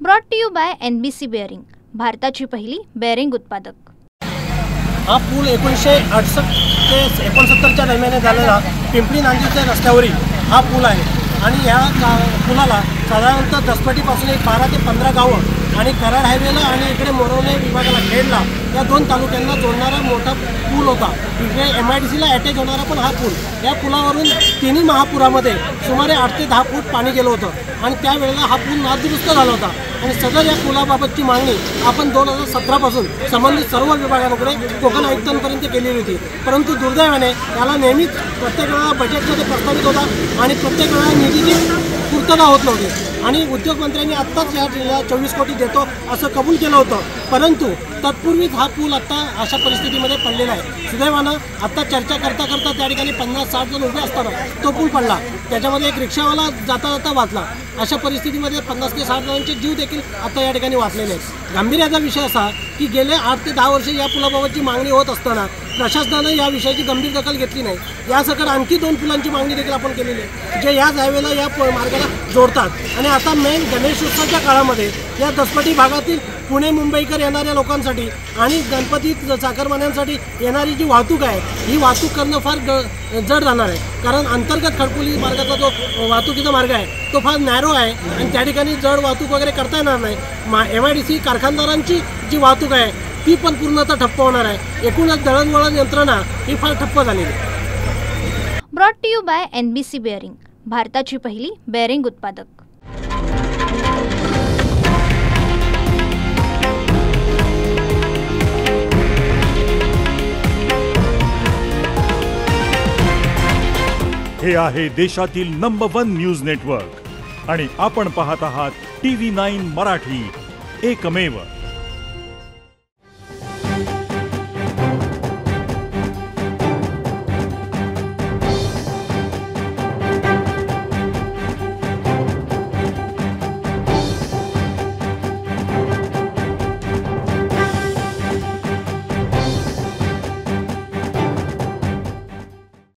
Brought to you by NBC bearing, भारताची पहिली bearing उत्पादक। हा पूल 1968 ते 69च्या दरम्यान झालेला पिंपरी नांदीच्या रस्त्यावरील हा पूल आहे आणि या पुलाला साधारणतः दसपटीपासून एक 12 ते 15 गावं आणि कराड हायवेला आणि इकडे मोरवणे विभागाला खेडला या दोन तालुक्यांना जोडणारा मोठा पूल होता। इकडे MIDCला अटॅच होणारा पण हा पूल। या पुलावरून तिन्ही महापुरामध्ये सुमारे 8 ते 10 फूट पाणी गेलं होतं आणि त्यावेळेला हा पूल नादुरुस्त झाला होता आणि सदर या पुलाबाबतची मागणी आपण 2017 पासून संबंधित सर्व विभागांकडे कोकण आयुक्तांपर्यंत केलेली होती, परंतु दुर्दैवाने याला नेहमीच प्रत्येक वेळा बजेटमध्ये प्रस्तावित होता आणि प्रत्येक वेळा निधीची पूर्तता होत नव्हती आणि उद्योगमंत्र्यांनी आत्ताच या जिल्ह्याला 24 कोटी देतो असं कबूल केलं होतं, परंतु तत्पूर्वीच हा पूल आता अशा परिस्थितीमध्ये पडलेला आहे। सुदैवानं आता चर्चा करता करता त्या ठिकाणी 50-60 जण उभे असताना तो पूल पडला, त्याच्यामध्ये एक रिक्षावाला जाता जाता वाचला। अशा परिस्थितीमध्ये 50 ते 60 जणांचे जीव देखील आता या ठिकाणी वाचलेले आहेत। गांभीर्याचा विषय असा की गेले 8 ते 10 वर्ष या पुलाबाबतची मागणी होत असताना प्रशासनानं या विषयाची गंभीर दखल घेतली नाही। यासकट आणखी 2 पुलांची मागणी देखील आपण केलेली आहे जे याच हायवेला या मार्गाला जोडतात आणि आता मेन गणेश उत्सवाच्या काळामध्ये या दसपटी भागातील पुणे मुंबईकर येणाऱ्या लोकांसाठी आणि गणपती चाकरमान्यांसाठी येणारी जी वाहतूक आहे ही वाहतूक करणं फार जड जाणार आहे, कारण अंतर्गत खडकोली मार्गाचा जो वाहतुकीचा मार्ग आहे तो फार नॅरो आहे आणि त्या ठिकाणी जड वाहतूक वगैरे करता येणार नाही। MIDC कारखानदारांची जी वाहतूक आहे ती पण पूर्णतः ठप्प होणार आहे। एकूणच दळणवळण यंत्रणा ही फार ठप्प झालेली आहे। Brought to you by NBC bearing, भारताची पहिली बेअरिंग उत्पादक। हे आहे देशातील नंबर 1 न्यूज नेटवर्क आणि आपण पाहत आहात TV9 मराठी, एकमेव।